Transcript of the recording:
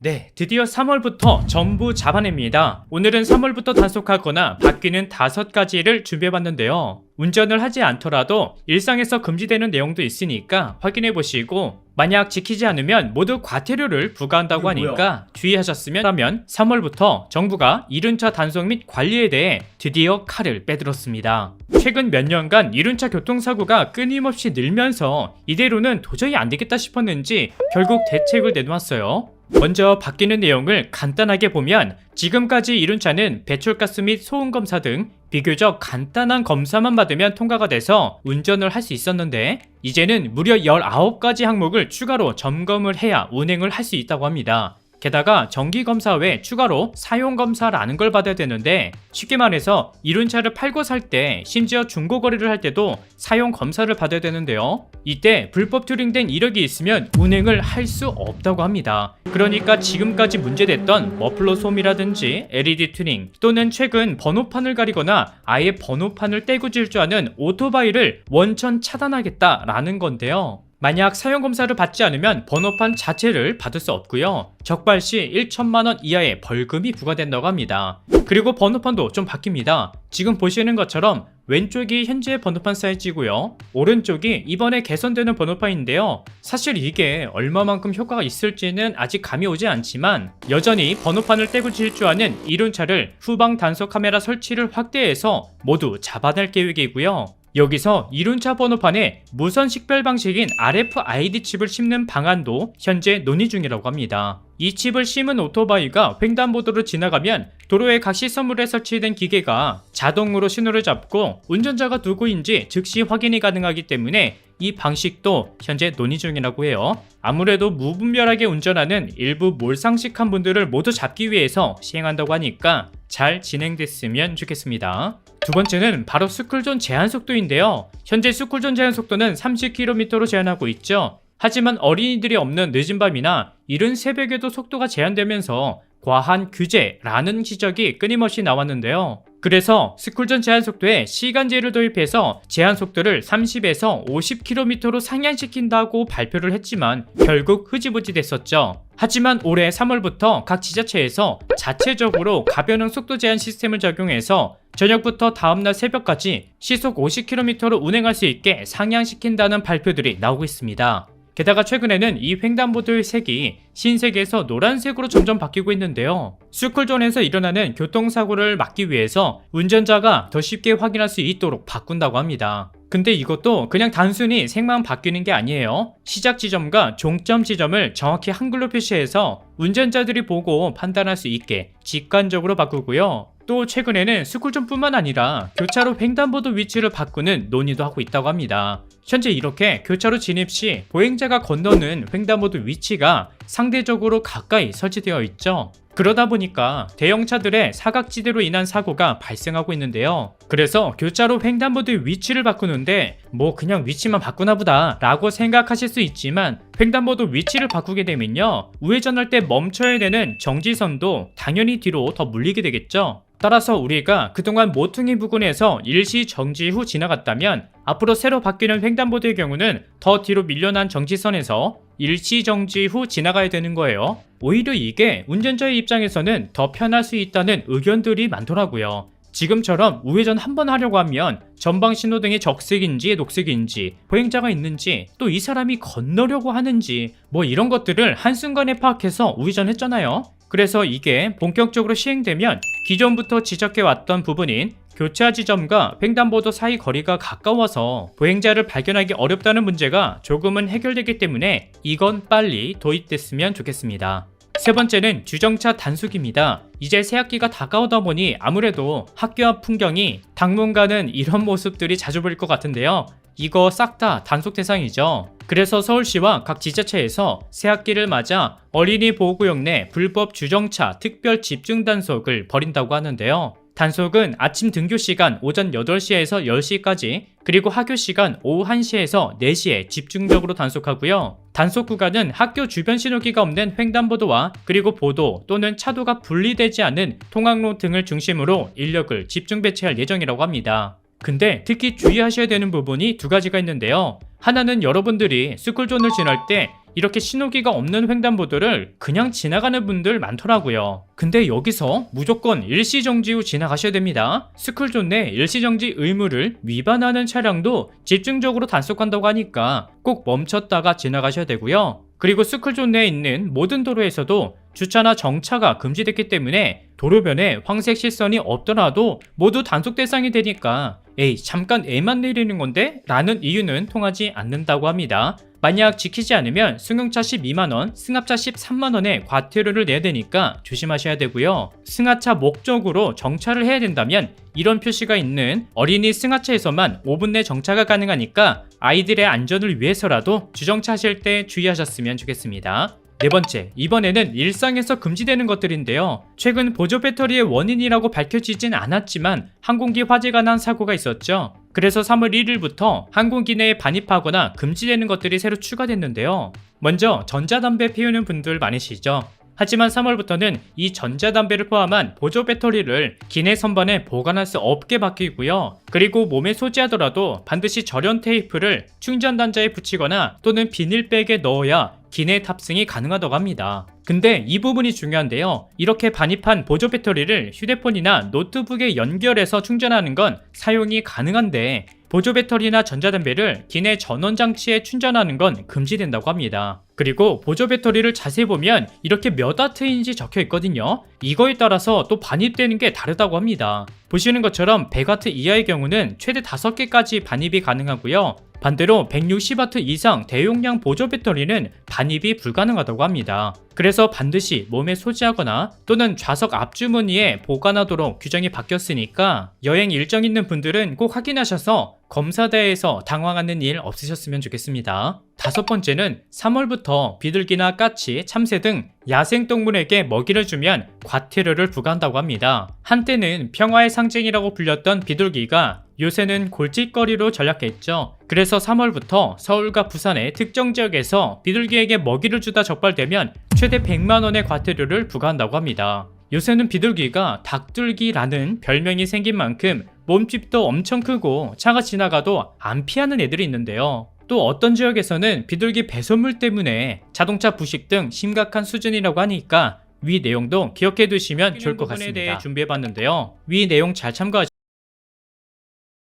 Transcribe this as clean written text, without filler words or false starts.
네, 드디어 3월부터 전부 잡아냅니다. 오늘은 3월부터 단속하거나 바뀌는 5가지를 준비해봤는데요. 운전을 하지 않더라도 일상에서 금지되는 내용도 있으니까 확인해보시고 만약 지키지 않으면 모두 과태료를 부과한다고 하니까 주의하셨으면 하면 3월부터 정부가 이륜차 단속 및 관리에 대해 드디어 칼을 빼들었습니다. 최근 몇 년간 이륜차 교통사고가 끊임없이 늘면서 이대로는 도저히 안되겠다 싶었는지 결국 대책을 내놓았어요. 먼저 바뀌는 내용을 간단하게 보면 지금까지 이륜차는 배출가스 및 소음검사 등 비교적 간단한 검사만 받으면 통과가 돼서 운전을 할 수 있었는데 이제는 무려 19가지 항목을 추가로 점검을 해야 운행을 할 수 있다고 합니다. 게다가 정기검사 외 추가로 사용검사라는 걸 받아야 되는데 쉽게 말해서 이륜차를 팔고 살 때 심지어 중고거래를 할 때도 사용검사를 받아야 되는데요. 이때 불법 튜닝된 이력이 있으면 운행을 할 수 없다고 합니다. 그러니까 지금까지 문제됐던 머플러 소음이라든지 LED 튜닝 또는 최근 번호판을 가리거나 아예 번호판을 떼고 질주하는 오토바이를 원천 차단하겠다라는 건데요. 만약 사용검사를 받지 않으면 번호판 자체를 받을 수 없고요. 적발 시 1천만원 이하의 벌금이 부과된다고 합니다. 그리고 번호판도 좀 바뀝니다. 지금 보시는 것처럼 왼쪽이 현재 번호판 사이즈고요. 오른쪽이 이번에 개선되는 번호판인데요. 사실 이게 얼마만큼 효과가 있을지는 아직 감이 오지 않지만 여전히 번호판을 떼고 질주하는 이륜차를 후방 단속 카메라 설치를 확대해서 모두 잡아낼 계획이고요. 여기서 이륜차 번호판에 무선 식별 방식인 RFID 칩을 심는 방안도 현재 논의 중이라고 합니다. 이 칩을 심은 오토바이가 횡단보도를 지나가면 도로의 각 시선물에 설치된 기계가 자동으로 신호를 잡고 운전자가 누구인지 즉시 확인이 가능하기 때문에 이 방식도 현재 논의 중이라고 해요. 아무래도 무분별하게 운전하는 일부 몰상식한 분들을 모두 잡기 위해서 시행한다고 하니까 잘 진행됐으면 좋겠습니다. 두 번째는 바로 스쿨존 제한 속도인데요. 현재 스쿨존 제한 속도는 30km로 제한하고 있죠. 하지만 어린이들이 없는 늦은 밤이나 이른 새벽에도 속도가 제한되면서 과한 규제라는 지적이 끊임없이 나왔는데요. 그래서 스쿨존 제한 속도에 시간제를 도입해서 제한 속도를 30에서 50km로 상향시킨다고 발표를 했지만 결국 흐지부지 됐었죠. 하지만 올해 3월부터 각 지자체에서 자체적으로 가변형 속도 제한 시스템을 적용해서 저녁부터 다음날 새벽까지 시속 50km로 운행할 수 있게 상향시킨다는 발표들이 나오고 있습니다. 게다가 최근에는 이 횡단보도의 색이 흰색에서 노란색으로 점점 바뀌고 있는데요. 스쿨존에서 일어나는 교통사고를 막기 위해서 운전자가 더 쉽게 확인할 수 있도록 바꾼다고 합니다. 근데 이것도 그냥 단순히 색만 바뀌는 게 아니에요. 시작 지점과 종점 지점을 정확히 한글로 표시해서 운전자들이 보고 판단할 수 있게 직관적으로 바꾸고요. 또 최근에는 스쿨존뿐만 아니라 교차로 횡단보도 위치를 바꾸는 논의도 하고 있다고 합니다. 현재 이렇게 교차로 진입 시 보행자가 건너는 횡단보도 위치가 상대적으로 가까이 설치되어 있죠. 그러다 보니까 대형차들의 사각지대로 인한 사고가 발생하고 있는데요. 그래서 교차로 횡단보도의 위치를 바꾸는데 뭐 그냥 위치만 바꾸나 보다 라고 생각하실 수 있지만 횡단보도 위치를 바꾸게 되면요, 우회전할 때 멈춰야 되는 정지선도 당연히 뒤로 더 물리게 되겠죠. 따라서 우리가 그동안 모퉁이 부근에서 일시 정지 후 지나갔다면 앞으로 새로 바뀌는 횡단보도의 경우는 더 뒤로 밀려난 정지선에서 일시 정지 후 지나가야 되는 거예요. 오히려 이게 운전자의 입장에서는 더 편할 수 있다는 의견들이 많더라고요. 지금처럼 우회전 한번 하려고 하면 전방 신호등이 적색인지 녹색인지 보행자가 있는지 또 이 사람이 건너려고 하는지 뭐 이런 것들을 한순간에 파악해서 우회전했잖아요. 그래서 이게 본격적으로 시행되면 기존부터 지적해왔던 부분인 교차 지점과 횡단보도 사이 거리가 가까워서 보행자를 발견하기 어렵다는 문제가 조금은 해결되기 때문에 이건 빨리 도입됐으면 좋겠습니다. 세 번째는 주정차 단속입니다. 이제 새학기가 다가오다 보니 아무래도 학교 앞 풍경이 당분간은 이런 모습들이 자주 보일 것 같은데요. 이거 싹 다 단속 대상이죠. 그래서 서울시와 각 지자체에서 새학기를 맞아 어린이 보호구역 내 불법 주정차 특별 집중 단속을 벌인다고 하는데요. 단속은 아침 등교 시간 오전 8시에서 10시까지, 그리고 하교 시간 오후 1시에서 4시에 집중적으로 단속하고요. 단속 구간은 학교 주변 신호기가 없는 횡단보도와 그리고 보도 또는 차도가 분리되지 않은 통학로 등을 중심으로 인력을 집중 배치할 예정이라고 합니다. 근데 특히 주의하셔야 되는 부분이 두 가지가 있는데요. 하나는 여러분들이 스쿨존을 지날 때 이렇게 신호기가 없는 횡단보도를 그냥 지나가는 분들 많더라고요. 근데 여기서 무조건 일시정지 후 지나가셔야 됩니다. 스쿨존 내 일시정지 의무를 위반하는 차량도 집중적으로 단속한다고 하니까 꼭 멈췄다가 지나가셔야 되고요. 그리고 스쿨존 내에 있는 모든 도로에서도 주차나 정차가 금지됐기 때문에 도로변에 황색 실선이 없더라도 모두 단속 대상이 되니까 에이 잠깐 애만 내리는 건데? 라는 이유는 통하지 않는다고 합니다. 만약 지키지 않으면 승용차 12만원, 승합차 13만원의 과태료를 내야 되니까 조심하셔야 되고요. 승하차 목적으로 정차를 해야 된다면 이런 표시가 있는 어린이 승하차에서만 5분 내 정차가 가능하니까 아이들의 안전을 위해서라도 주정차하실 때 주의하셨으면 좋겠습니다. 네 번째, 이번에는 일상에서 금지되는 것들인데요. 최근 보조 배터리의 원인이라고 밝혀지진 않았지만 항공기 화재가 난 사고가 있었죠. 그래서 3월 1일부터 항공기 내에 반입하거나 금지되는 것들이 새로 추가됐는데요. 먼저 전자담배 피우는 분들 많으시죠? 하지만 3월부터는 이 전자담배를 포함한 보조 배터리를 기내 선반에 보관할 수 없게 바뀌고요. 그리고 몸에 소지하더라도 반드시 절연 테이프를 충전 단자에 붙이거나 또는 비닐백에 넣어야 기내 탑승이 가능하다고 합니다. 근데 이 부분이 중요한데요. 이렇게 반입한 보조 배터리를 휴대폰이나 노트북에 연결해서 충전하는 건 사용이 가능한데 보조 배터리나 전자담배를 기내 전원 장치에 충전하는 건 금지된다고 합니다. 그리고 보조 배터리를 자세히 보면 이렇게 몇 와트인지 적혀 있거든요. 이거에 따라서 또 반입되는 게 다르다고 합니다. 보시는 것처럼 100와트 이하의 경우는 최대 5개까지 반입이 가능하고요. 반대로 160W 이상 대용량 보조 배터리는 반입이 불가능하다고 합니다. 그래서 반드시 몸에 소지하거나 또는 좌석 앞주머니에 보관하도록 규정이 바뀌었으니까 여행 일정 있는 분들은 꼭 확인하셔서 검사대에서 당황하는 일 없으셨으면 좋겠습니다. 다섯 번째는 3월부터 비둘기나 까치, 참새 등 야생동물에게 먹이를 주면 과태료를 부과한다고 합니다. 한때는 평화의 상징이라고 불렸던 비둘기가 요새는 골칫거리로 전락했죠. 그래서 3월부터 서울과 부산의 특정 지역에서 비둘기에게 먹이를 주다 적발되면 최대 100만원의 과태료를 부과한다고 합니다. 요새는 비둘기가 닭둘기라는 별명이 생긴 만큼 몸집도 엄청 크고 차가 지나가도 안 피하는 애들이 있는데요. 또 어떤 지역에서는 비둘기 배설물 때문에 자동차 부식 등 심각한 수준이라고 하니까 위 내용도 기억해 두시면 좋을 것 같습니다. 대해 준비해봤는데요. 위 내용 잘 참고하시고